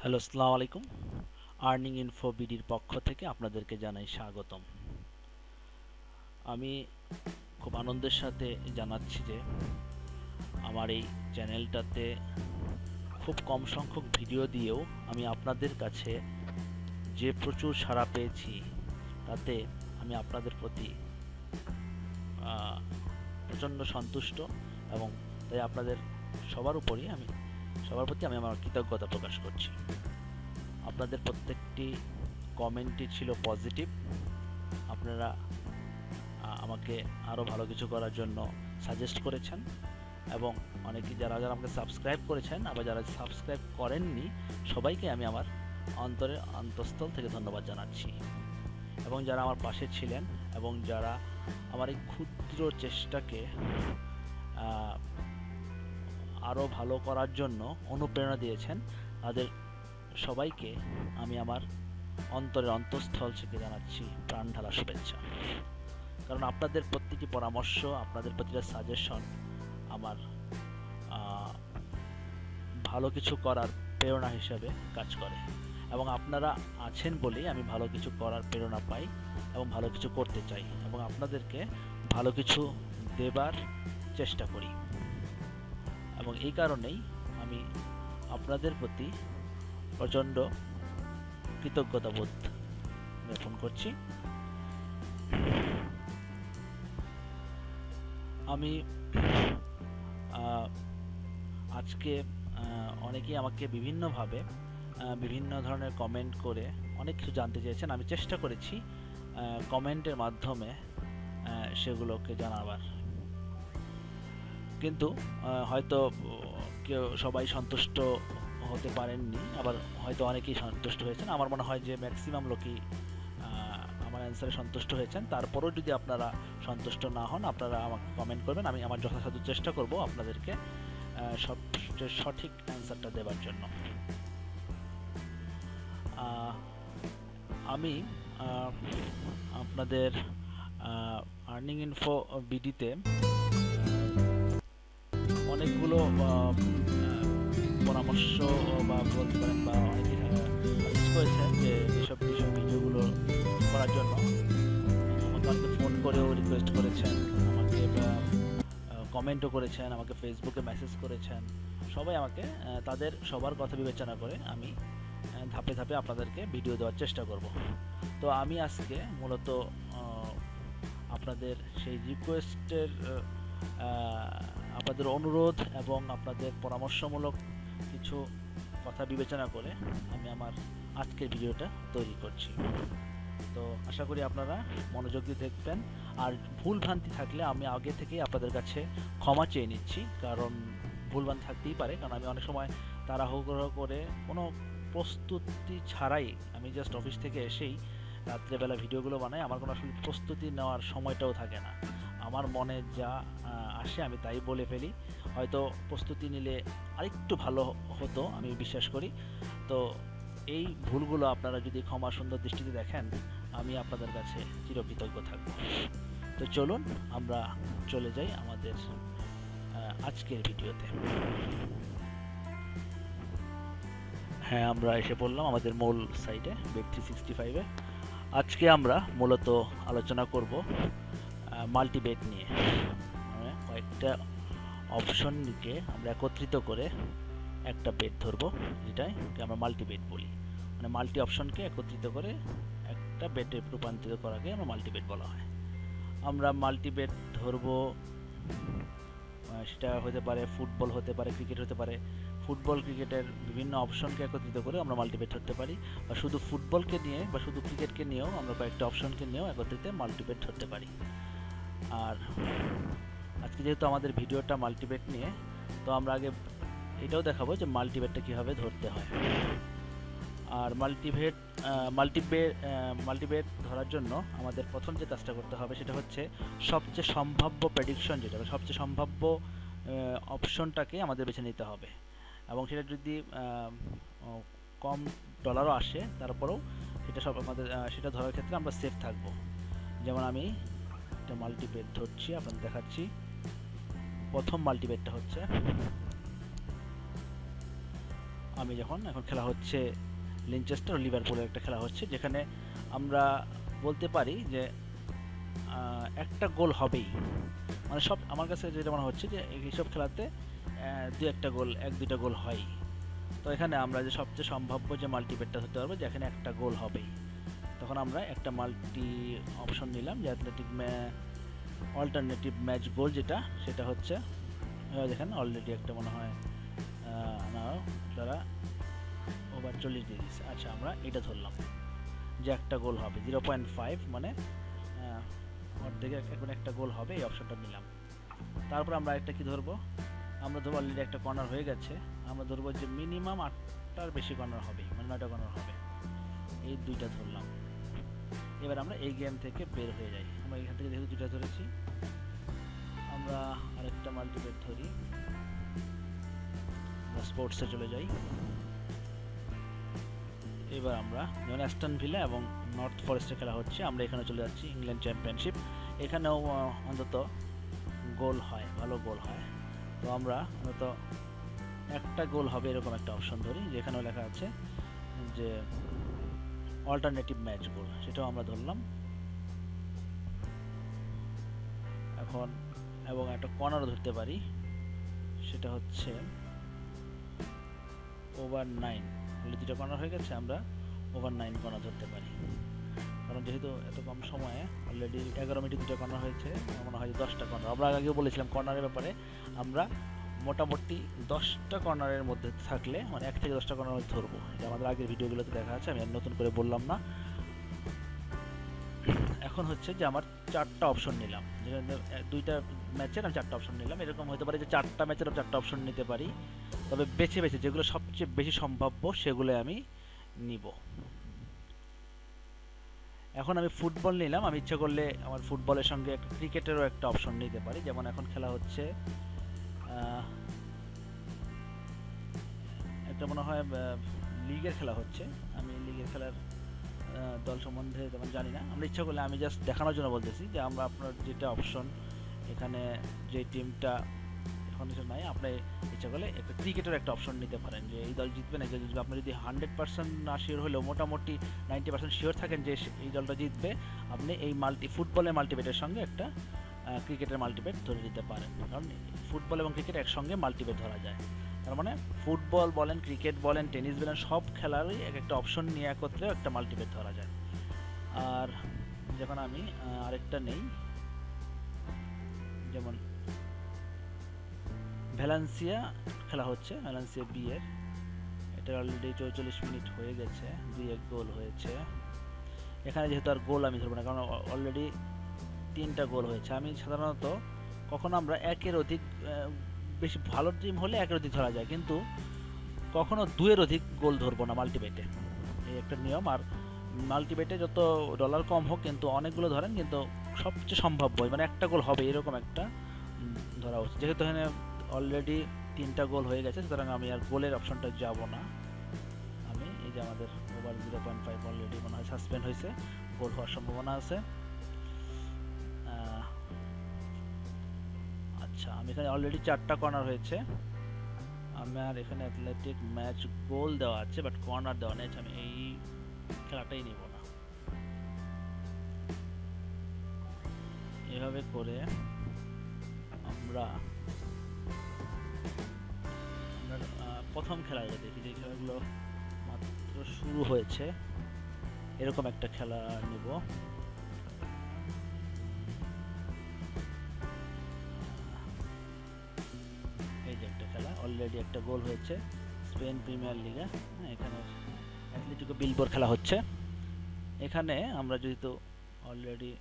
Hello, আসসালামু আলাইকুম। Earning info বিডির পক্ষ থেকে আপনাদেরকে জানাই স্বাগতম। আমি খুব আনন্দের সাথে জানাচ্ছি যে আমার এই চ্যানেলটাতে খুব কম সংখ্যক ভিডিও দিয়েও আমি আপনাদের কাছে যে প্রচুর সাড়া পেয়েছি, তাতে আমি আপনাদের প্রতি প্রচণ্ড সন্তুষ্ট এবং তাই আপনাদের সবার প্রতি আমি আমার কৃতজ্ঞতা প্রকাশ করছি। আপনাদের প্রত্যেকটি কমেন্টই ছিল পজিটিভ। আপনারা আমাকে আরও ভালো কিছু করার জন্য সাজেস্ট করেছেন এবং অনেকে যারা আমাকে সাবস্ক্রাইব করেছেন, আবার যারা সাবস্ক্রাইব করেননি, সবাইকে আমি আমার অন্তঃস্থল থেকে ধন্যবাদ জানাচ্ছি। এবং যারা আমার পাশে ছিলেন এবং যারা আমার এই ক্ষুদ্র চেষ্টাকে আরও ভালো করার জন্য অনুপ্রেরণা দিয়েছেন, তাদের সবাইকে আমি আমার অন্তঃস্থল থেকে জানাচ্ছি প্রাণ ঢালা শুভেচ্ছা। কারণ আপনাদের প্রতিটি পরামর্শ, আপনাদের প্রতিটা সাজেশন আমার ভালো কিছু করার প্রেরণা হিসেবে কাজ করে এবং আপনারা আছেন বলেই আমি ভালো কিছু করার প্রেরণা পাই এবং ভালো কিছু করতে চাই এবং আপনাদেরকে ভালো কিছু দেবার চেষ্টা করি। এবং এই কারণেই আমি আপনাদের প্রতি প্রচণ্ড কৃতজ্ঞতাবোধ জ্ঞাপন করছি। আমি আজকে অনেকেই আমাকে বিভিন্নভাবে বিভিন্ন ধরনের কমেন্ট করে অনেক কিছু জানতে চেয়েছেন। আমি চেষ্টা করেছি কমেন্টের মাধ্যমে সেগুলোকে জানাবার, কিন্তু হয়তো সবাই সন্তুষ্ট হতে পারেননি, আবার হয়তো অনেকেই সন্তুষ্ট হয়েছেন। আমার মনে হয় যে ম্যাক্সিমাম লোকই আমার অ্যান্সারে সন্তুষ্ট হয়েছেন। তারপরেও যদি আপনারা সন্তুষ্ট না হন, আপনারা আমাকে কমেন্ট করবেন। আমি আমার যথাসাধ্য চেষ্টা করব আপনাদেরকে সবচেয়ে সঠিক অ্যান্সারটা দেওয়ার জন্য। আমি আপনাদের আর্নিং ইনফো বিডিতে অনেকগুলো পরামর্শ বা বলতে পারেন বা অনেকে সাজেস্ট করেছেন যে এসব ভিডিওগুলো করার জন্য। আমাকে অনেকে ফোন করেও রিকোয়েস্ট করেছেন, আমাকে কমেন্টও করেছেন, আমাকে ফেসবুকে মেসেজ করেছেন। সবাই আমাকে তাদের সবার কথা বিবেচনা করে আমি ধাপে ধাপে আপনাদেরকে ভিডিও দেওয়ার চেষ্টা করব। তো আমি আজকে মূলত আপনাদের সেই রিকোয়েস্টের আপনাদের অনুরোধ এবং আপনাদের পরামর্শমূলক কিছু কথা বিবেচনা করে আমি আমার আজকের ভিডিওটা তৈরি করছি। তো আশা করি আপনারা মনোযোগ দিয়ে দেখবেন। আর ভুলভ্রান্তি থাকলে আমি আগে থেকেই আপনাদের কাছে ক্ষমা চেয়ে নিচ্ছি, কারণ ভুলভ্রান্তি থাকতেই পারে। কারণ আমি অনেক সময় তাড়াহুড়ো করে কোনো প্রস্তুতি ছাড়াই আমি জাস্ট অফিস থেকে এসেই রাত্রেবেলা ভিডিওগুলো বানাই। আমার কোনো আসলে প্রস্তুতি নেওয়ার সময়টাও থাকে না। আমার মনে যা আসে আমি তাই বলে ফেলি। হয়তো প্রস্তুতি নিলে আরেকটু ভালো হতো, আমি বিশ্বাস করি। তো এই ভুলগুলো আপনারা যদি ক্ষমা সুন্দর দৃষ্টিতে দেখেন, আমি আপনাদের কাছে চিরকৃতজ্ঞ থাকব। তো চলুন আমরা চলে যাই আমাদের আজকের ভিডিওতে। হ্যাঁ, আমরা এসে পড়লাম আমাদের মূল সাইটে bet365-এ। আজকে আমরা মূলত আলোচনা করব মাল্টিবেট নিয়ে। কয়েকটা অপশনকে আমরা একত্রিত করে একটা বেট ধরবো, যেটাকে আমরা মাল্টিবেট বলি। মানে মাল্টি অপশনকে একত্রিত করে একটা বেটে রূপান্তরিত করাকে আমরা মাল্টিবেট বলা হয়। আমরা মাল্টিবেট ধরবো, সেটা হতে পারে ফুটবল, হতে পারে ক্রিকেট, হতে পারে ফুটবল ক্রিকেটের বিভিন্ন অপশনকে একত্রিত করে আমরা মাল্টিবেট ধরতে পারি, বা শুধু ফুটবলকে নিয়ে বা শুধু ক্রিকেটকে নিয়েও আমরা কয়েকটা অপশনকে নিয়েও একত্রিত মাল্টিবেট ধরতে পারি। আর আজকে যেহেতু আমাদের ভিডিওটা মাল্টিবেট নিয়ে, তো আমরা আগে এটাও দেখাবো যে মাল্টিবেটটা কীভাবে ধরতে হয়। আর মাল্টিবেট ধরার জন্য আমাদের প্রথম যে কাজটা করতে হবে সেটা হচ্ছে সবচেয়ে সম্ভাব্য প্রেডিকশন, যেটা সবচেয়ে সম্ভাব্য অপশনটাকে আমাদের বেছে নিতে হবে। এবং সেটা যদি কম ডলারও আসে, তারপরেও সেটা আমাদের সেটা ধরার ক্ষেত্রে আমরা সেফ থাকবো। যেমন আমি একটা মাল্টিবেট ধরছি, আপনাদের দেখাচ্ছি। প্রথম মাল্টিবেটটা হচ্ছে আমি এখন খেলা হচ্ছে লিনচেস্টার ও লিভারপুলের একটা খেলা হচ্ছে, যেখানে আমরা বলতে পারি যে একটা গোল হবেই, মানে সব আমার কাছে যেটা মনে হচ্ছে যে এইসব খেলাতে দুইটা গোল হয়। তো এখানে আমরা যে সবচেয়ে সম্ভাব্য যে মাল্টিবেটটা ধরতে পারবো যেখানে একটা গোল হবেই, তখন আমরা একটা মাল্টি অপশন নিলাম যে অল্টারনেটিভ ম্যাচ গোল সেটা হচ্ছে দেখেন অলরেডি একটা মনে হয় তারা ওভার 40 দিয়ে দিচ্ছে। আচ্ছা, আমরা এটা ধরলাম যে একটা গোল হবে 0.5, মানে অর্ধেকে এখন একটা গোল হবে, এই অপশনটা নিলাম। তারপর আমরা একটা কি ধরবো, আমরা ধরবো অলরেডি একটা কর্নার হয়ে গেছে, আমরা ধরবো যে মিনিমাম 8টার বেশি কর্নার হবে, মানে 9টা কর্নার হবে, এই দুইটা ধরলাম। এবার আমরা এই গেম থেকে বের হয়ে যাই। আমরা এখান থেকে যেহেতু দুইটা ধরেছি, আমরা আরেকটা মাল্টিবেট ধরি, স্পোর্টসে চলে যাই। এবার আমরা যেমন অ্যাস্টন ভিলা এবং নর্থ ফরেস্টের খেলা হচ্ছে, আমরা এখানে চলে যাচ্ছি ইংল্যান্ড চ্যাম্পিয়নশিপ। এখানেও অন্তত গোল হয়, ভালো গোল হয়। তো আমরা অন্তত একটা গোল হবে এরকম একটা অপশন ধরি, যেখানেও লেখা আছে যে অল্টারনেটিভ ম্যাচ গোল, সেটাও আমরা ধরলাম। এখন এবং একটা কর্নারও ধরতে পারি, সেটা হচ্ছে ওভার 9। অলরেডি দুটো কর্নার হয়ে গেছে, আমরা ওভার 9 কর্নার ধরতে পারি, কারণ যেহেতু এত কম সময়ে অলরেডি 11 মিনিটে দুটো কর্নার হয়েছে, আমার মনে হয় 10টা কর্নার। আমরা আগেও বলেছিলাম কর্নারের ব্যাপারে, আমরা মোটামুটি 10টা কর্নারের মধ্যে থাকলে মানে 1 থেকে 10টা কর্নার ধরবো, এটা আমাদের আগের ভিডিওগুলোতে দেখা আছে, আমি আর নতুন করে বললাম না। এখন হচ্ছে যে আমার 4টা অপশন নিলাম, দুইটা ম্যাচের আমি 4টা অপশন নিলাম। এরকম হতে পারে যে 4টা ম্যাচের 4টা অপশন নিতে পারি, তবে বেছে বেছে যেগুলো সবচেয়ে বেশি সম্ভাব্য সেগুলো আমি নিব। এখন আমি ফুটবল নিলাম, আমি ইচ্ছা করলে আমার ফুটবলের সঙ্গে একটা ক্রিকেটেরও একটা অপশন নিতে পারি। যেমন এখন খেলা হচ্ছে একটা মনে হয় লিগের খেলা হচ্ছে, আমি লিগের খেলার দল সম্বন্ধে তেমন জানি না। আমরা ইচ্ছা করলে, আমি জাস্ট দেখানোর জন্য বলতেছি যে আমরা আপনার যেটা অপশন এখানে যে টিমটা এখন নাই, আপনি ইচ্ছা করলে একটা ক্রিকেটের একটা অপশন নিতে পারেন যে এই দল জিতবে না এই দল জিতবে। আপনি যদি 100% না শিওর হলেও মোটামুটি 90% শিওর থাকেন যে এই দলটা জিতবে, আপনি এই ফুটবলের মাল্টিবেটের সঙ্গে একটা ক্রিকেটের মাল্টিবেট ধরে দিতে পারেন, কারণ ফুটবল এবং ক্রিকেট একসঙ্গে মাল্টিবেট ধরা যায়। তার মানে ফুটবল বলেন, ক্রিকেট বলেন, টেনিস বলেন, সব খেলারই একটা অপশন নিয়ে একত্রে একটা মাল্টিবেট ধরা যায়। আর যখন আমি আরেকটা নেই, যেমন ভ্যালেন্সিয়া খেলা হচ্ছে, ভ্যালেন্সিয়া বিয়ের, এটা অলরেডি 44 মিনিট হয়ে গেছে, 2-1 গোল হয়েছে। এখানে যেহেতু আর গোল আমি ধরবো না, কারণ অলরেডি 3টা গোল হয়েছে। আমি সাধারণত কখনো আমরা একের অধিক, বেশি ভালো টিম হলে একের অধিক ধরা যায়, কিন্তু কখনো 2-এর অধিক গোল ধরবো না মাল্টিবেটে, এই একটা নিয়ম। আর মাল্টিবেটে যত ডলার কম হোক কিন্তু অনেকগুলো ধরেন, কিন্তু সবচেয়ে সম্ভাব্য মানে একটা গোল হবে এরকম একটা ধরা উচিত। যেহেতু এখানে অলরেডি 3টা গোল হয়ে গেছে, সুতরাং আমি আর গোলের অপশনটা যাব না। আমি এই যে আমাদের ওভার 0.5 অলরেডি মনে হয় সাসপেন্ড হয়েছে, গোল হওয়ার সম্ভাবনা আছে। আচ্ছা, আমি এখানে অলরেডি 4টা কর্নার হয়েছে, আমার এখানে অ্যাথলেটিক ম্যাচ গোল দেওয়া আছে বাট কর্নার দেওয়া নেই, আমি এই খেলাটাই নিব না। এভাবে করে আমরা প্রথম খেলাটা দেখি, যে খেলাগুলো মাত্র শুরু হয়েছে, এরকম একটা খেলা নিব। এই যে একটা খেলা অলরেডি একটা গোল হয়েছে, স্পেন প্রিমিয়ার লিগে, এখানে অ্যাথলেটিকো বিলবোর খেলা হচ্ছে। এখানে আমরা যেহেতু অলরেডি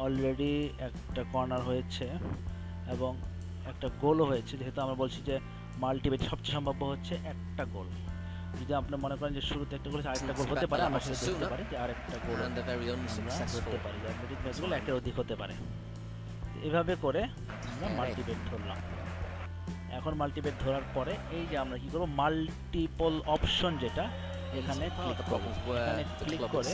অলরেডি একটা কর্নার হয়েছে এবং একটা গোলও হয়েছে, যেহেতু আমরা বলছি যে মাল্টিবেট সবচেয়ে সম্ভাব্য হচ্ছে একটা গোল। যদি আপনি মনে করেন যে শুরুতে একটা গোল আরেকটা গোল হতে পারে, আমরা সেটা ধরতে পারি যে আরেকটা গোল আমরা ধরতে পারি, অ্যাথলেটিক ম্যাচগুলো একের অধিক হতে পারে। এভাবে করে আমরা মাল্টিবেট ধরলাম। এখন মাল্টিবেট ধরার পরে এই যে আমরা কি করব, মাল্টিপল অপশন যেটা এখানে ক্লিক করব। এখানে ক্লিক করে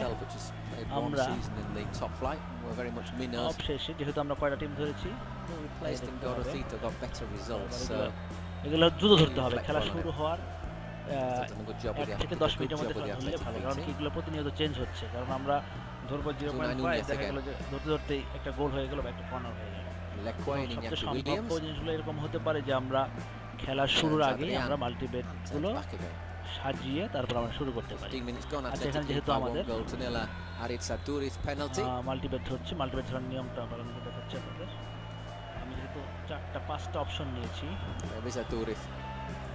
Played one আমরা season in the top flight and were very much winners. শেষে যেহেতু আমরা কয়টা টিম ধরেছি, Well, we placed in Gorosito, got better results. এগুলো দ্রুত ধরতে হবে। খেলা শুরু হওয়ার Done a good job with 1 the থেকে 10 good মিনিটের job মধ্যে with the ধরলে ভালো, কারণ athletic এগুলো প্রতিনিয়ত চেঞ্জ হচ্ছে। কারণ আমরা ধরবো 0.5, দেখা গেল যে ধরতে ধরতেই একটা গোল হয়ে গেল বা একটা কর্নার হয়ে গেল। সবচেয়ে সম্ভাব্য জিনিসগুলো এরকম হতে পারে যে আমরা খেলা শুরুর আগেই আমরা মাল্টিবেট গুলো সাজিয়ে তারপর আমরা শুরু করতে পারি। আচ্ছা, এখানে যেহেতু আমাদের মাল্টিবেট হচ্ছে, মাল্টিবেট ধরার নিয়মটা পালন করতে হচ্ছে আপনাদের। আমি যেহেতু 4টা 5টা অপশন নিয়েছি,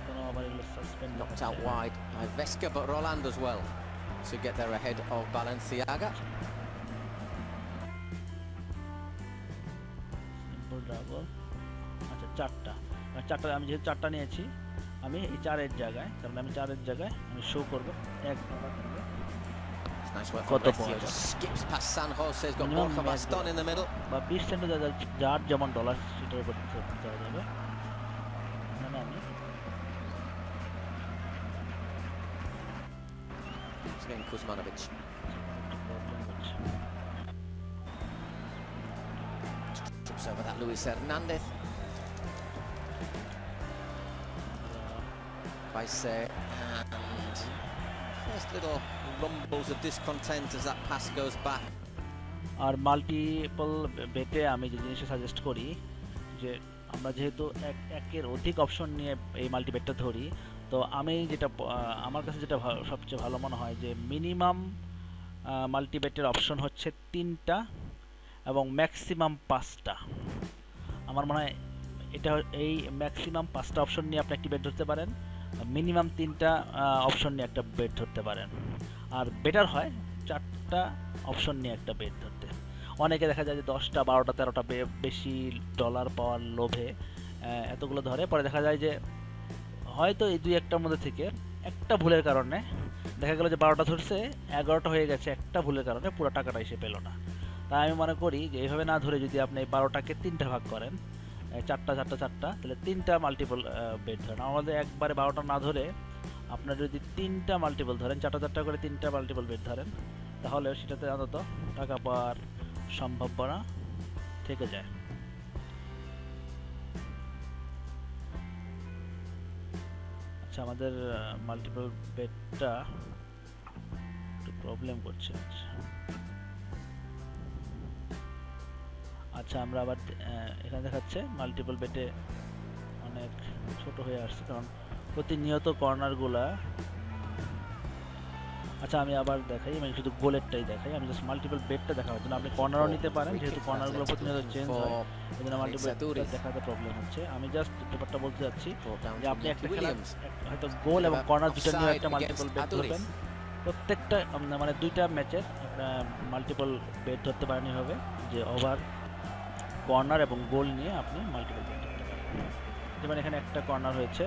কোনো আবার এগুলো suspend knocked out wide by Vesca, but Roland as well to get there ahead of Balenciaga. Simple double. আচ্ছা, 4টা আমি যেহেতু 4টা নিয়েছি, আমি এই 4-এর জায়গায়, কারণ আমি 4-এর জায়গায় আমি শো করব কত পাওয়া যায়। Skips past San Jose, got Borja Baston in the middle. বা 20 সেন্ট যার যেমন ডলার সেটার উপর দেওয়া যাবে। মানে আমি Again, Kuzmanovic. Trips over that Luis Hernandez. Vice and first little rumbles of discontent as that pass goes back. আর মাল্টিপল বেটে আমি যে জিনিসটা সাজেস্ট করি যে আমরা যেহেতু একের অধিক অপশন নিয়ে এই মাল্টিবেটটা ধরি, তো আমি যেটা আমার কাছে যেটা সবচেয়ে ভালো মনে হয় যে মিনিমাম মাল্টিবেটের অপশন হচ্ছে 3টা এবং ম্যাক্সিমাম 5টা। আমার মনে হয় এটা এই ম্যাক্সিমাম 5টা অপশন নিয়ে আপনি একটি বেট ধরতে পারেন, মিনিমাম 3টা অপশন নিয়ে একটা বেট ধরতে পারেন। আর বেটার হয় 4টা অপশন নিয়ে একটা বেট ধরতে। অনেকে দেখা যায় যে 10টা 12টা 13টা বেশি ডলার পাওয়ার লোভে এতগুলো ধরে, পরে দেখা যায় যে হয়তো এই 2-1টার মধ্যে থেকে একটা ভুলের কারণে দেখা গেল যে 12টা ধরছে 11টা হয়ে গেছে, একটা ভুলের কারণে পুরো টাকাটা এসে পেল না। তাই আমি মনে করি যে এইভাবে না ধরে যদি আপনি 12টাকে 3টা ভাগ করেন, 4টা 4টা 4টা, তাহলে 3টা মাল্টিপল বেট ধরেন। আমাদের একবারে 12টা না ধরে আপনার যদি 3টা মাল্টিপল ধরেন, 4টা 4টা করে 3টা মাল্টিপল বেট ধরেন, তাহলে সেটাতে অন্তত টাকা পাওয়ার সম্ভাবনা থেকে যায়। আচ্ছা, আমাদের মাল্টিপল বেটটা একটু প্রবলেম করছে। আচ্ছা, আমরা আবার এখানে দেখাচ্ছে মাল্টিপল বেটে অনেক ছোট হয়ে আসছে, কারণ প্রতিনিয়ত কর্নারগুলা। আচ্ছা, আমি আবার দেখাই, আমি শুধু গোলেরটাই দেখাই, আমি জাস্ট মাল্টিপল বেটটা দেখানোর জন্য। আপনি কর্নারও নিতে পারেন, যেহেতু কর্নারগুলো প্রতিনিয়ত চেঞ্জ হয়, এই জন্য মাল্টিপল দেখাতে প্রবলেম হচ্ছে। আমি জাস্ট ব্যাপারটা বলতে যাচ্ছি যে আপনি একটা খেলা হয়তো গোল এবং কর্নার দুটো নিয়ে একটা মাল্টিপল বেট ধরবেন, প্রত্যেকটা মানে 2টা ম্যাচের একটা মাল্টিপল বেট ধরতে পারেন হবে যে ওভার কর্নার এবং গোল নিয়ে আপনি মাল্টিপল বেট ধরতে পারেন। যেমন এখানে একটা কর্নার হয়েছে,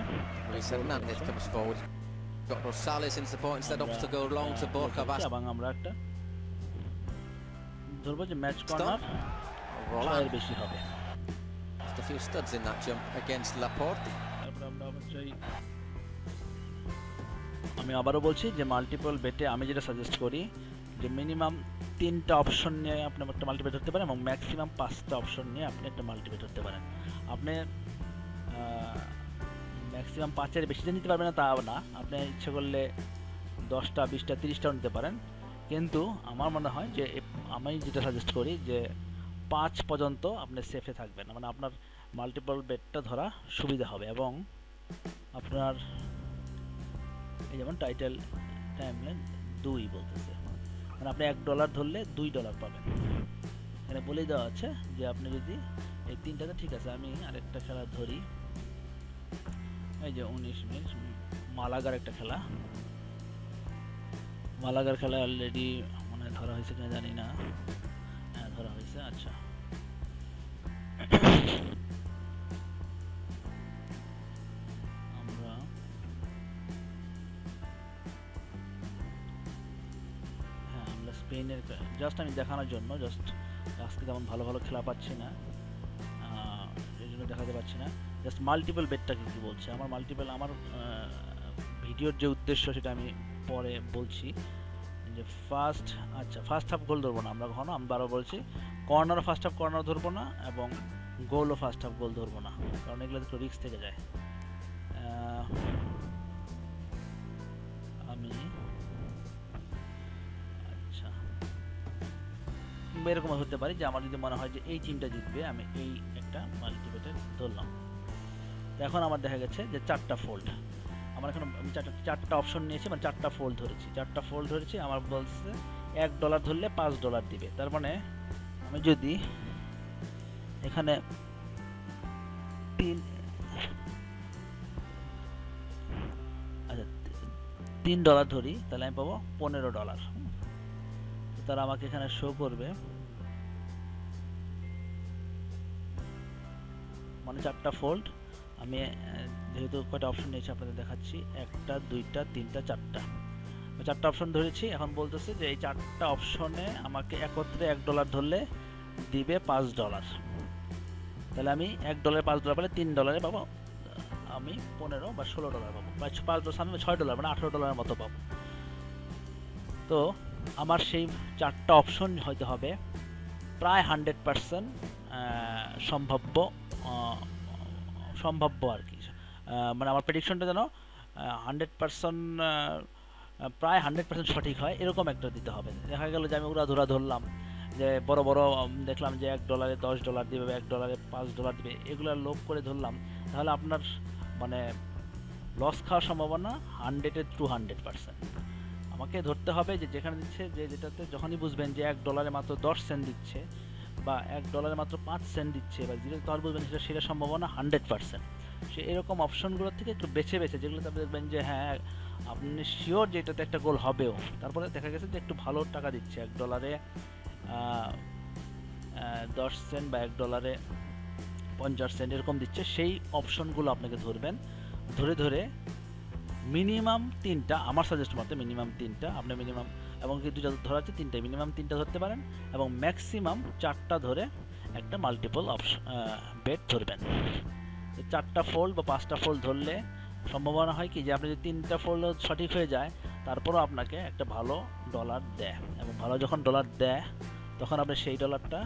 Got Rosales in support instead opts to go long to Borja Baston. এবং আমরা একটা ধরবো যে ম্যাচ কর্নার এর বেশি হবে। Just a few studs in that jump against Laporte. আমি আবারও বলছি যে মাল্টিপল বেটে আমি যেটা সাজেস্ট করি যে মিনিমাম 3টা অপশন নিয়ে আপনি একটা মাল্টিবেট ধরতে পারেন এবং ম্যাক্সিমাম 5টা অপশন নিয়ে আপনি একটা মাল্টিবেট ধরতে পারেন। আপনি ম্যাক্সিমাম 5-এর বেশি নিতে পারবেন না তা না, আপনি ইচ্ছে করলে 10টা 20টা 30টাও নিতে পারেন, কিন্তু আমার মনে হয় যে আমি যেটা সাজেস্ট করি যে 5 পর্যন্ত আপনি সেফে থাকবেন, মানে আপনার মাল্টিপল বেটটা ধরা সুবিধা হবে। এবং আপনার এই যেমন টাইটেল টাইমলাইন 2 বলতেছে, মানে আপনি $1 ধরলে $2 পাবেন। এখানে বলেই দেওয়া আছে যে আপনি যদি এই 3টাতে, ঠিক আছে আমি আরেকটা খেলা ধরি, এই যে 19 মিনিট মালাগার একটা খেলা, মালাগার খেলা অলরেডি মনে ধরা হয়েছে কিনা জানি না, হ্যাঁ ধরা হয়েছে। আচ্ছা, আমরা স্পেনের জাস্ট আমি দেখানোর জন্য, জাস্ট আজকে তেমন ভালো ভালো খেলা পাচ্ছি না, এই জন্য দেখাতে পাচ্ছি না। জাস্ট মাল্টিপল বেটটা কি বলছে, আমার মাল্টিপল আমার ভিডিওর যে উদ্দেশ্য সেটা আমি পরে বলছি, যে ফার্স্ট হাফ গোল ধরবো না আমরা কখনো, আমি বারবার বলছি কর্নার ফার্স্ট হাফ কর্নার ধরবো না এবং গোলও ফার্স্ট হাফ গোল ধরবো না, কারণ এগুলো একটু রিস্ক থেকে যায়। আমি আচ্ছা এরকম হতে পারি যে আমার যদি মনে হয় যে এই টিমটা জিতবে, আমি এই একটা মাল্টিপেটের ধরলাম। তো এখন আমার দেখা গেছে যে 4টা ফোল্ড, আমার এখন আমি 4টা অপশন নিয়েছি, মানে 4টা ফোল্ড ধরেছি। আমার বলছে $1 ধরলে $5 দিবে। তার মানে আমি যদি এখানে $3 ধরি তাহলে আমি পাবো $15। তারা আমাকে এখানে শো করবে, মানে 4টা ফোল্ড। আমি যেহেতু কয়টা অপশন নিয়েছি আপনাদের দেখাচ্ছি, 1টা 2টা 3টা 4টা অপশন ধরেছি। এখন বলতেছে যে এই 4টা অপশনে আমাকে একত্রে $1 ধরলে দিবে $5। তাহলে আমি $1 $5 পেলে $3 পাবো, আমি 15 বা $16 পাবো, বা $5 আমি $6 মানে $18 মতো পাবো। তো আমার সেই 4টা অপশন হইতে হবে প্রায় 100% সম্ভাব্য আর কি, মানে আমার প্রেডিকশনটা যেন 100% প্রায় 100% সঠিক হয়, এরকম একটা দিতে হবে। দেখা গেল যে আমি উড়াধুরা ধরলাম যে বড় বড় দেখলাম যে $1 $10 দিবে, $1 $5 দিবে, এগুলো লোভ করে ধরলাম, তাহলে আপনার মানে লস খাওয়ার সম্ভাবনা 100% আমাকে ধরতে হবে যে যেখানে দিচ্ছে, যে যেটাতে যখনই বুঝবেন যে $1 মাত্র 10 সেন্ট দিচ্ছে বা $1 মাত্র 5 সেন্ট দিচ্ছে বা 0, তাহলে বুঝবেন সেটা সম্ভাবনা 100%। সে এরকম অপশনগুলো থেকে একটু বেছে যেগুলোতে আপনি দেখবেন যে হ্যাঁ আপনি শিওর যে এটাতে একটা গোল হবেও, তারপরে দেখা গেছে যে একটু ভালো টাকা দিচ্ছে, $1 10 সেন্ট বা $1 50 সেন্ট এরকম দিচ্ছে, সেই অপশনগুলো আপনাকে ধরবেন। ধরে মিনিমাম 3টা, আমার সাজেস্ট মতে মিনিমাম 3টা, আপনি মিনিমাম এবং কি 2টা ধরা আছে 3টা, মিনিমাম 3টা ধরতে পারেন এবং ম্যাক্সিমাম 4টা ধরে একটা মাল্টিপল অপশন বেট ধরবেন। 4টা ফোল্ড বা 5টা ফোল্ড ধরলে সম্ভাবনা হয় কি যে আপনি যদি 3টা ফোল্ড সঠিক হয়ে যায়, তারপরও আপনাকে একটা ভালো ডলার দেয়, এবং ভালো যখন ডলার দেয় তখন আপনি সেই ডলারটা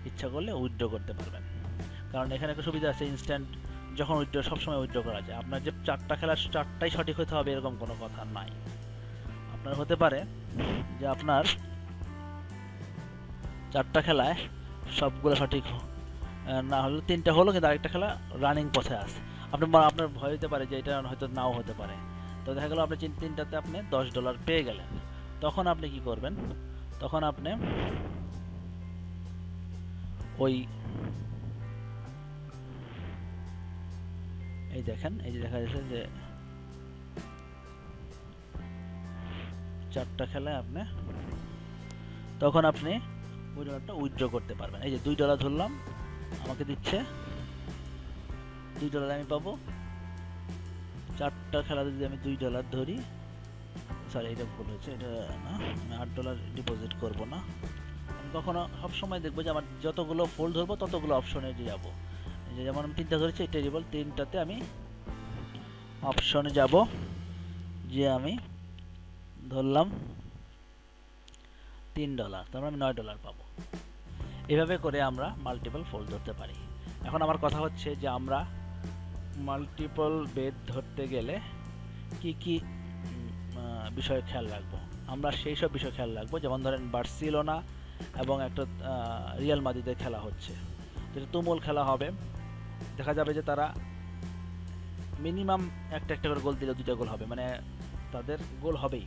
ইচ্ছা করলে উইথড্র করতে পারবেন। কারণ এখানে একটা সুবিধা আছে, ইনস্ট্যান্ট যখন উইথড্র সবসময় উইথড্র করা যায়। আপনার যে 4টা খেলার 4টাই সঠিক হতে হবে এরকম কোনো কথা নাই। আপনার হতে পারে যে আপনার 4টা খেলায় সবগুলো সঠিক না হলো, 3টা হলো কিন্তু আরেকটা খেলা রানিং পথে আছে, আপনার ভয় হতে পারে যে এটা হয়তো নাও হতে পারে। তো দেখা গেল আপনি 3টাতে আপনি $10 পেয়ে গেলেন, তখন আপনি কি করবেন? তখন আপনি ওই এই দেখেন, এই যে দেখা যাচ্ছে যে 4টা খেলায় আপনি তখন আপনি ওই ডলারটা উইথড্র করতে পারবেন। এই যে $2 ধরলাম, আমাকে দিচ্ছে $2 আমি পাবো। 4টা খেলাতে যদি আমি $2 ধরি, সরি এটা ভুল হয়েছে, এটা না, আমি $8 ডিপোজিট করব না। আমি কখনো সবসময় দেখবো যে আমার যতগুলো ফোল্ড ধরবো ততগুলো অপশনে যাব। যেমন আমি 3টা ধরেছি, টেরিবল 3টাতে আমি অপশনে যাব, যে আমি ধরলাম $3, তার মানে আমি $9 পাবো। এভাবে করে আমরা মাল্টিপল ফোল্ড ধরতে পারি। এখন আমার কথা হচ্ছে যে আমরা মাল্টিপল বেট ধরতে গেলে কি কি বিষয় খেয়াল রাখবো? আমরা সেই সব বিষয় খেয়াল রাখবো, যেমন ধরেন বার্সেলোনা এবং একটা রিয়াল মাদ্রিদের খেলা হচ্ছে, যেটা তুমুল খেলা হবে। দেখা যাবে যে তারা মিনিমাম একটা করে গোল দিলে 2টা গোল হবে, মানে তাদের গোল হবেই,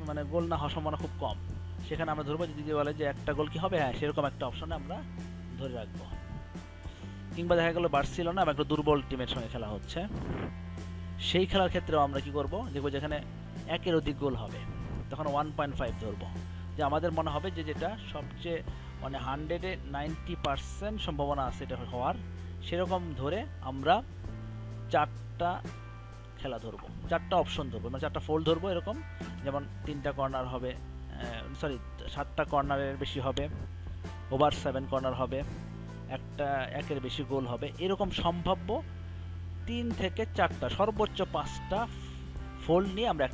মানে গোল না হওয়ার সম্ভাবনা খুব কম। সেখানে আমরা ধরবো যদি বলে যে একটা গোল কি হবে, হ্যাঁ সেরকম একটা অপশনে আমরা ধরে রাখবো। কিংবা দেখা গেল বার্সেলোনা এবং একটা দুর্বল টিমের সঙ্গে খেলা হচ্ছে, সেই খেলার ক্ষেত্রেও আমরা কি করব? দেখবো যেখানে 1-এর অধিক গোল হবে, তখন 1.5 ধরবো, যে আমাদের মনে হবে যে যেটা সবচেয়ে মানে 100-এ 90% সম্ভাবনা আছে এটা হওয়ার, সেরকম ধরে আমরা 4টা খেলা ধরবো, 4টা অপশন ধরবো, মানে 4টা ফোল্ড ধরবো এরকম। যেমন 3টা কর্নার হবে, সরি 7টা কর্নারের বেশি হবে, ওভার 7 কর্নার হবে, একটা 1-এর বেশি গোল হবে, এরকম সম্ভাব্য 3 থেকে 4টা সর্বোচ্চ 5টা ফোল্ড নিয়ে আমরা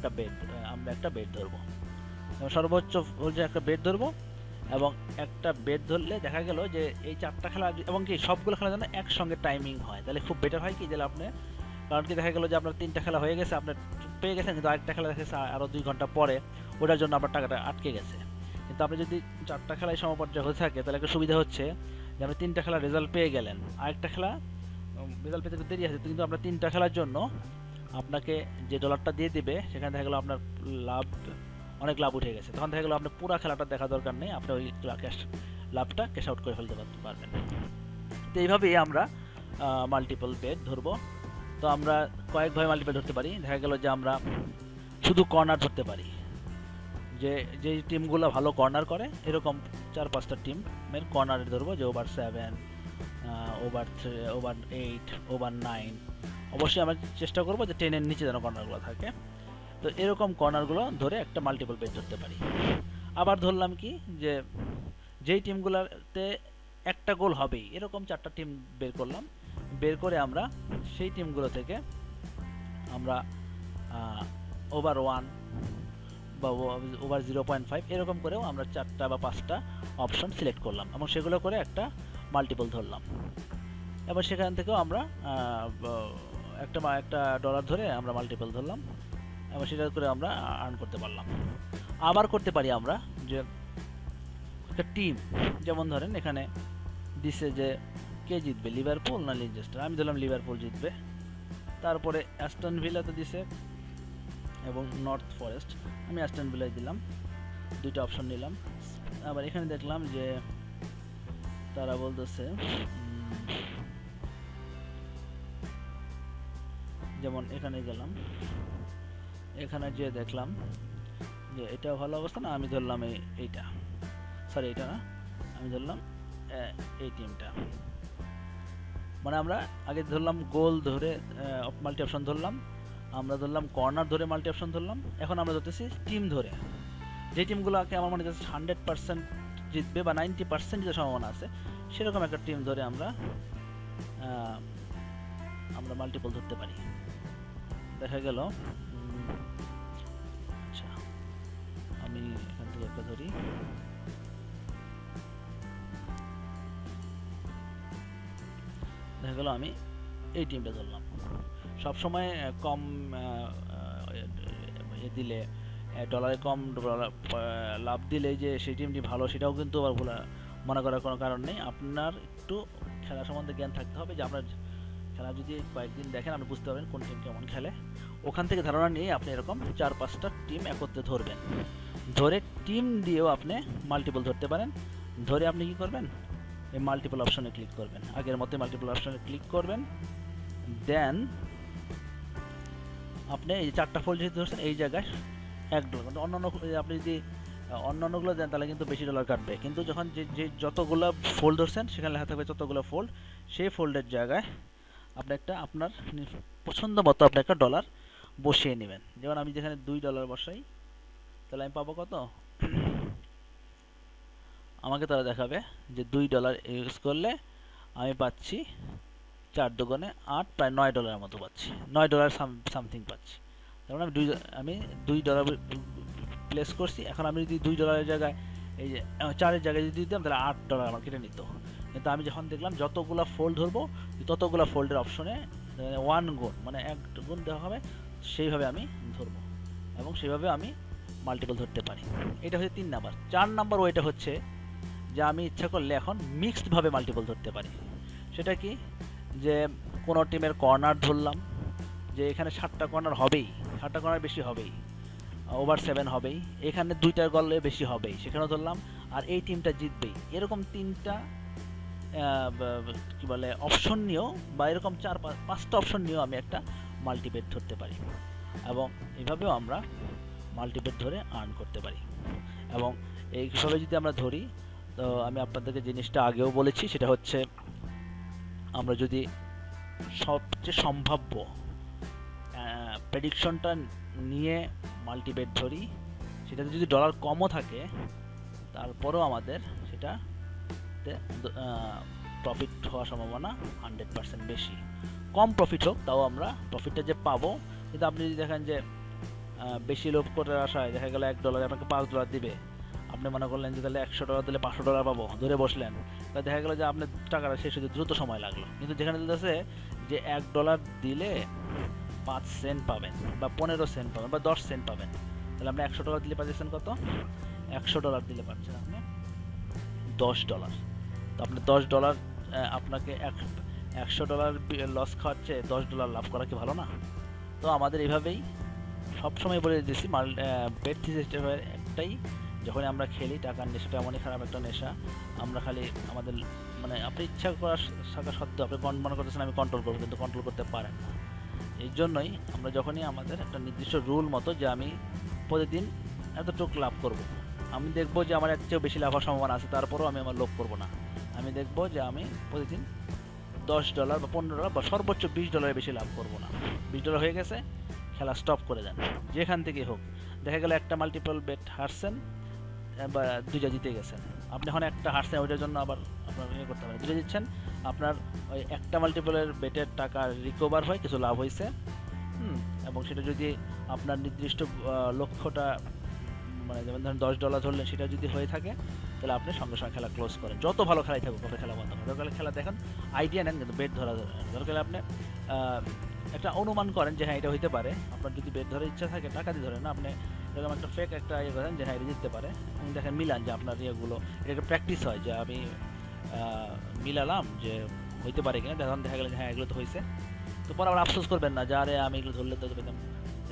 একটা বেট ধরবো। সর্বোচ্চ যে একটা বেট ধরবো, এবং একটা বেট ধরলে দেখা গেল যে এই 4টা খেলা এবং কি সবগুলো খেলা যেন একসঙ্গে টাইমিং হয়, তাহলে খুব বেটার হয় কি যে আপনি, কারণ কি দেখা গেল যে আপনার 3টা খেলা হয়ে গেছে, আপনার পেয়ে গেছেন, কিন্তু আরেকটা খেলা দেখেছে আরও 2 ঘন্টা পরে, ওটার জন্য আপনার টাকাটা আটকে গেছে। কিন্তু আপনি যদি 4টা খেলায় সমপর্যায় হয়ে থাকে তাহলে একটা সুবিধা হচ্ছে যে আপনি 3টা খেলার রেজাল্ট পেয়ে গেলেন, আরেকটা খেলা রেজাল্ট পেতে দেরি আছে, কিন্তু আপনার 3টা খেলার জন্য আপনাকে যে ডলারটা দিয়ে দিবে সেখানে দেখা গেলো আপনার লাভ, অনেক লাভ উঠে গেছে, তখন দেখা গেলো আপনার পুরো খেলাটা দেখা দরকার নেই, আপনি ওই লাভটা ক্যাশ আউট করে ফেলতে পারবেন। তো এইভাবেই আমরা মাল্টিপল বেট ধরবো। তো আমরা কয়েকভাবে মাল্টিপল ধরতে পারি। দেখা গেল যে আমরা শুধু কর্নার ধরতে পারি, যে টিমগুলো ভালো কর্নার করে এরকম 4-5টা টিমের কর্নারে ধরবো, যে ওভার 7, ওভার 3, ওভার 8, ওভার 9। অবশ্যই আমরা চেষ্টা করবো যে 10-এর নিচে যেন কর্নারগুলো থাকে। তো এরকম কর্নারগুলো ধরে একটা মাল্টিপল বেট ধরতে পারি। আবার ধরলাম কি যে যেই টিমগুলোতে একটা গোল হবেই এরকম 4টা টিম বের করলাম, বের করে আমরা সেই টিমগুলো থেকে আমরা ওভার 1 বা ওভার 0.5 এরকম করেও আমরা 4টা বা 5টা অপশন সিলেক্ট করলাম এবং সেগুলো করে একটা মাল্টিপল ধরলাম। এবার সেখান থেকেও আমরা একটা ডলার ধরে আমরা মাল্টিপল ধরলাম এবং সেটা করে আমরা আর্ন করতে পারলাম। আবার করতে পারি আমরা যে একটা টিম, যেমন ধরেন এখানে দিছে যে কে জিতবে, লিভারপুল না লিনচেস্টার, আমি ধরলাম লিভারপুল জিতবে। তারপরে অ্যাস্টন ভিলা তো দিছে এবং নর্থ ফরেস্ট, আমি অ্যাস্টন ভিলায় দিলাম, 2টা অপশন নিলাম। আবার এখানে দেখলাম যে তারা বলতেছে যেমন এখানে গেলাম, এখানে যে দেখলাম যে এটা ভালো অবস্থা না, আমি ধরলাম এইটা, সরি এটা না, আমি ধরলাম এই টিমটা। মানে আমরা আগে ধরলাম গোল ধরে মাল্টি অপশন ধরলাম, আমরা ধরলাম কর্নার ধরে মাল্টি অপশন ধরলাম, এখন আমরা ধরতেছি টিম ধরে, যে টিমগুলোকে আমার মনে হচ্ছে 100% জিতবে বা 90% জিতার সম্ভাবনা আছে সেরকম একটা টিম ধরে আমরা মাল্টিপল ধরতে পারি। দেখা গেল আচ্ছা আমি এখান থেকে একটা ধরি, দেখা গেল আমি এই টিমটা ধরলাম। সবসময় কম দিলে ডলারে কম লাভ দিলে যে সেই টিমটি ভালো সেটাও কিন্তু আবার মনে করার কোনো কারণ নেই। আপনার একটু খেলা সম্বন্ধে জ্ঞান থাকতে হবে, যে আপনার খেলা যদি কয়েকদিন দেখেন আপনি বুঝতে পারবেন কোন টিম কেমন খেলে, ওখান থেকে ধারণা নিয়ে আপনি এরকম 4-5টা টিম একত্রে ধরবেন, ধরে টিম দিয়েও আপনি মাল্টিপল ধরতে পারেন। ধরে আপনি কি করবেন, এই মাল্টিপল অপশনে ক্লিক করবেন, আগের মতো মাল্টিপল অপশনে ক্লিক করবেন, দেন আপনি এই 4টা ফোল্ড যেহেতু ধরছেন এই জায়গায় $1, অন্যান্য আপনি যদি অন্যান্যগুলো দেন তাহলে কিন্তু বেশি ডলার কাটবে, কিন্তু যখন যে যতগুলো ফোল্ড ধরছেন সেখানে লেখা থাকবে যতগুলো ফোল্ড, সেই ফোল্ডের জায়গায় আপনি একটা আপনার পছন্দ মতো আপনি একটা ডলার বসিয়ে নেবেন। যেমন আমি যেখানে $2 বসাই তাহলে আমি পাবো কত, আমাকে তারা দেখাবে যে $2 ইউজ করলে আমি পাচ্ছি 4 দুগুণে 8, প্রায় $9 মতো পাচ্ছি, $9 সামথিং পাচ্ছি। তার মানে আমি $2 প্লেস করছি। এখন আমি যদি $2 জায়গায় এই যে 4-এর জায়গায় যদি দিতাম তাহলে $8 আমার কেটে নিত, কিন্তু আমি যখন দেখলাম যতগুলো ফোল্ড ধরবো ততগুলো ফোল্ডের অপশনে 1 গুণ মানে 1 গুণ দেওয়া হবে, সেইভাবে আমি ধরবো এবং সেইভাবে আমি মাল্টিপল ধরতে পারি। এটা হচ্ছে 3 নাম্বার। 4 নাম্বার ওইটা হচ্ছে যে আমি ইচ্ছা করলে এখন মিক্সডভাবে মাল্টিপল ধরতে পারি। সেটা কি, যে কোনো টিমের কর্নার ধরলাম, যে এখানে 7টা কর্নার হবেই, 7টা কর্নার বেশি হবেই, ওভার 7 হবেই, এখানে 2টার গোলে বেশি হবেই, সেখানেও ধরলাম, আর এই টিমটা জিতবেই, এরকম 3টা কি বলে অপশন নিয়েও বা এরকম 4-5টা অপশন নিয়েও আমি একটা মাল্টিপেট ধরতে পারি এবং এইভাবেও আমরা মাল্টিপেট ধরে আর্ন করতে পারি। এবং এইভাবে যদি আমরা ধরি, তো আমি আপনাদেরকে জিনিসটা আগেও বলেছি, সেটা হচ্ছে আমরা যদি সবচেয়ে সম্ভাব্য প্রেডিকশনটা নিয়ে মাল্টিপেট ধরি, সেটাতে যদি ডলার কমও থাকে তারপরেও আমাদের সেটাতে প্রফিট হওয়ার সম্ভাবনা 100% বেশি। কম প্রফিট হোক তাও আমরা প্রফিটটা যে পাবো, কিন্তু আপনি যদি দেখেন যে বেশি লোভ করে আসায় দেখা গেল $1 আপনাকে $5 দিবে, আপনি মনে করলেন যে তাহলে $100 দিলে $500 পাবো, ধরে বসলেন, তা দেখা গেল যে আপনার টাকাটা শেষ হতে দ্রুত সময় লাগলো। কিন্তু যেখানে দিতেছে যে $1 দিলে 5 সেন্ট পাবেন বা 15 সেন্ট পাবেন বা 10 সেন্ট পাবেন, তাহলে আপনি $100 দিলে পাচ্ছেন কত? $100 দিলে পাচ্ছেন আপনি $10। তো আপনি $10 আপনাকে $100 লস খাওয়াচ্ছে, $10 লাভ করা কি ভালো না? তো আমাদের এইভাবেই সবসময় বলে দিচ্ছি, বেট সিস্টেমের একটাই, যখন আমরা খেলি টাকার নেশাটা এমনই খারাপ একটা নেশা, আমরা খালি আমাদের মানে আপনি ইচ্ছা করার থাকা সত্ত্বেও আপনি মনে করতেছেন আমি কন্ট্রোল করবো, কিন্তু কন্ট্রোল করতে পারেন না। এই জন্যই আমরা যখনই আমাদের একটা নির্দিষ্ট রুল মতো যে আমি প্রতিদিন এতটুকু লাভ করব, আমি দেখবো যে আমার এর চেয়েও বেশি লাভ হওয়ার সম্ভাবনা আছে, তারপরেও আমি আমার লোভ করবো না। আমি দেখবো যে আমি প্রতিদিন $10 বা $15 বা সর্বোচ্চ $20 বেশি লাভ করবো না। $20 হয়ে গেছে, খেলা স্টপ করে দেন, যেখান থেকে হোক। দেখা গেল একটা মাল্টিপল বেট হারছেন বা 2টা জিতে গেছেন, আপনি এখন একটা হারছেন, ওইটার জন্য আবার আপনার ইয়ে করতে পারেন, 2টা জিতছেন, আপনার ওই একটা মাল্টিপলের বেটের টাকা রিকভার হয়, কিছু লাভ হয়েছে, এবং সেটা যদি আপনার নির্দিষ্ট লক্ষ্যটা মানে যেমন ধরেন $10 ধরলেন, সেটা যদি হয়ে থাকে তাহলে আপনি সঙ্গে সঙ্গে খেলা ক্লোজ করেন। যত ভালো খেলাই থাকুক আপনি খেলা বন্ধ করেন, দরকার খেলা দেখেন, আইডিয়া নেন, কিন্তু বেট ধরা ধরে দরকার আপনি একটা অনুমান করেন যে হ্যাঁ এটা হইতে পারে। আপনার যদি বেট ধরার ইচ্ছা থাকে, টাকা দিয়ে ধরেন না, আপনি এরকম একটা ফেক একটা ইয়ে করেন যে হ্যাঁ এটা জিততে পারে, দেখেন মিলান যে আপনার ইয়েগুলো, এটা একটা প্র্যাকটিস হয় যে আমি মিলালাম যে হইতে পারে কিনা, তখন দেখা গেল যে হ্যাঁ এগুলো তো হয়েছে, তো পরে আবার আফসোস করবেন না যে আরে আমি এগুলো ধরলে তো পেতাম,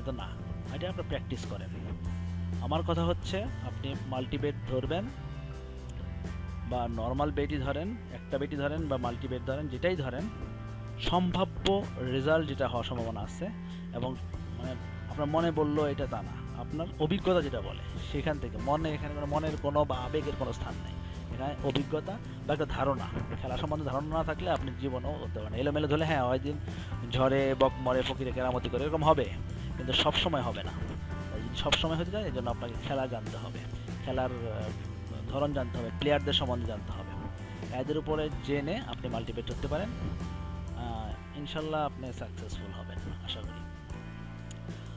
এটা না, এটা আপনার প্র্যাকটিস করেন। আমার কথা হচ্ছে আপনি মাল্টিবেট ধরবেন বা নর্মাল বেটই ধরেন, একটা বেটই ধরেন বা মাল্টিবেট ধরেন, যেটাই ধরেন, সম্ভাব্য রেজাল্ট যেটা হওয়ার সম্ভাবনা আছে, এবং মানে আপনার মনে বললো এটা তা না, আপনার অভিজ্ঞতা যেটা বলে সেখান থেকে, এখানে কোনো মনের কোনো বা আবেগের কোনো স্থান নেই, এখানে অভিজ্ঞতা বা একটা ধারণা, খেলা সম্বন্ধে ধারণা না থাকলে আপনি জীবনেও করতে পারেন। এলোমেলো ধরলে হ্যাঁ ওই দিন ঝড়ে বক মরে ফকিরে কেরামতি করে এরকম হবে, কিন্তু সবসময় হবে না। সবসময় হতে যায়, এই জন্য আপনাকে খেলা জানতে হবে, খেলার ধরন জানতে হবে, প্লেয়ারদের সম্বন্ধে জানতে হবে, এদের উপরে জেনে আপনি মাল্টিবেট করতে পারেন, ইনশাল্লাহ আপনি সাকসেসফুল হবেন আশা করি।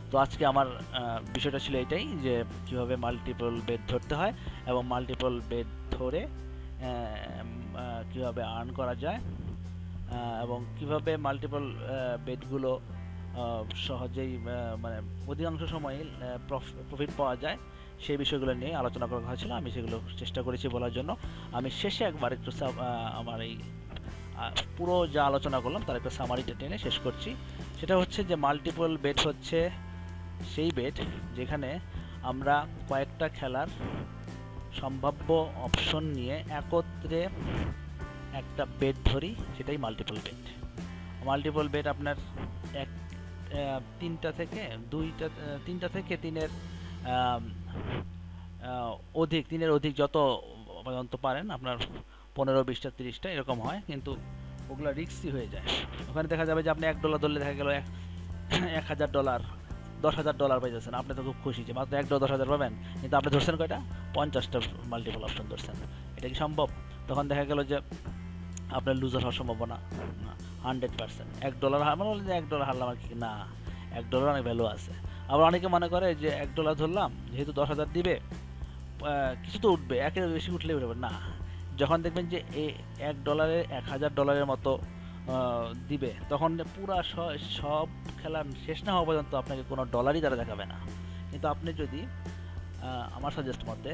তো আজকে আমার বিষয়টা ছিল এটাই যে কীভাবে মাল্টিপল বেট ধরতে হয় এবং মাল্টিপল বেট ধরে কীভাবে আর্ন করা যায়, এবং কীভাবে মাল্টিপল বেটগুলো সহজেই মানে অধিকাংশ সময়ই প্রফিট পাওয়া যায়, সেই বিষয়গুলো নিয়ে আলোচনা করা হয়েছিল। আমি সেগুলো চেষ্টা করেছি বলার জন্য। আমি শেষে একবার একটু আমার এই পুরো যা আলোচনা করলাম তার একটা সামারিটা টেনে শেষ করছি। সেটা হচ্ছে যে মাল্টিপল বেট হচ্ছে সেই বেট যেখানে আমরা কয়েকটা খেলার সম্ভাব্য অপশন নিয়ে একত্রে একটা বেট ধরি, সেটাই মাল্টিপল বেট। মাল্টিপল বেট আপনার তিনটা থেকে তিনের অধিক যত পর্যন্ত পারেন, আপনার 15, 20টা, 30টা এরকম হয়, কিন্তু ওগুলো রিস্কি হয়ে যায়। ওখানে দেখা যাবে যে আপনি $1 ধরলে দেখা গেল $1,000, $10,000 পেয়ে যাচ্ছেন, আপনি তো খুব খুশি যে মাত্র $1, 10,000 পাবেন, কিন্তু আপনি ধরছেন কয়টা? 50টা মাল্টিপল অপশন ধরছেন। এটা কি সম্ভব? তখন দেখা গেল যে আপনার লুজার হওয়ার সম্ভাবনা 100%। $1 মানে বলেন যে $1 হারলাম আর কি না, $1 অনেক ভ্যালু আছে। আবার অনেকে মনে করে যে $1 ধরলাম, যেহেতু 10,000 দিবে, কিছু তো উঠবে, একের বেশি উঠলে উঠবে না। যখন দেখবেন যে এই $1 $1,000 মতো দিবে, তখন পুরা সব খেলা শেষ না হওয়া পর্যন্ত আপনাকে কোনো ডলারই তারা দেখাবে না। কিন্তু আপনি যদি আমার সাজেস্ট মতে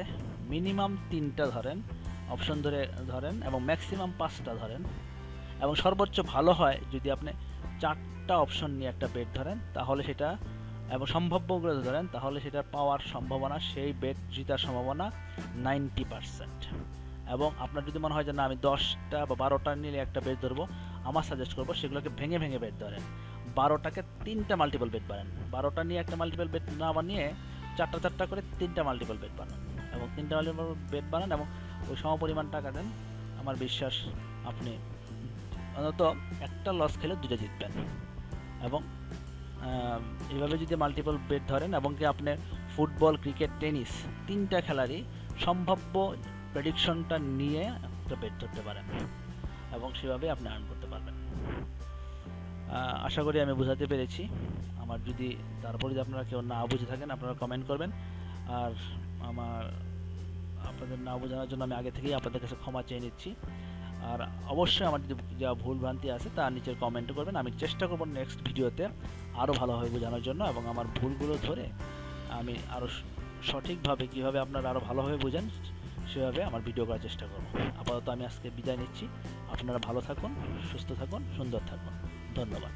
মিনিমাম 3টা ধরেন, অপশন ধরেন এবং ম্যাক্সিমাম 5টা ধরেন, এবং সর্বোচ্চ ভালো হয় যদি আপনি 4টা অপশন নিয়ে একটা বেট ধরেন, তাহলে সেটা এবং সম্ভাব্যগুলো ধরেন, তাহলে সেটার পাওয়ার সম্ভাবনা, সেই বেট জেতার সম্ভাবনা 90%। এবং আপনার যদি মনে হয় যে না আমি 10টা বা 12টা নিলে একটা বেট ধরবো, আমার সাজেস্ট করবো সেগুলোকে ভেঙে ভেঙে বেট ধরেন। 12টাকে 3টা মাল্টিপল বেট বানান, 12টা নিয়ে একটা মাল্টিপল বেট না বানিয়ে 4টা করে 3টা মাল্টিপল বেট বানান, এবং 3টা মাল্টিপল বেট বানান এবং ওই সমপরিমাণ টাকা দেন। আমার বিশ্বাস আপনি অন্তত একটা লস খেলে 2টা জিতবেন। এবং এইভাবে যদি মাল্টিপল বেট ধরেন এবং কি আপনি ফুটবল, ক্রিকেট, টেনিস 3টা খেলারই সম্ভাব্য প্রেডিকশনটা নিয়ে একটা বেট ধরতে পারেন, এবং সেভাবে আপনি আর্ন করতে পারবেন। আশা করি আমি বোঝাতে পেরেছি। আমার যদি তারপরে যদি আপনারা কেউ না বুঝে থাকেন আপনারা কমেন্ট করবেন, আর আপনাদের না বোঝানোর জন্য আমি আগে থেকেই আপনাদের কাছে ক্ষমা চেয়ে নিচ্ছি। আর অবশ্যই আমার যদি যা ভুল ভ্রান্তি আছে তার নিচের কমেন্ট করবেন, আমি চেষ্টা করব নেক্সট ভিডিওতে আরও ভালোভাবে বোঝানোর জন্য, এবং আমার ভুলগুলো ধরে আমি আরও সঠিকভাবে কীভাবে আপনারা আরও ভালোভাবে বোঝেন সেভাবে আমার ভিডিও করার চেষ্টা করব। আপাতত আমি আজকে বিদায় নিচ্ছি। আপনারা ভালো থাকুন, সুস্থ থাকুন, সুন্দর থাকুন। ধন্যবাদ।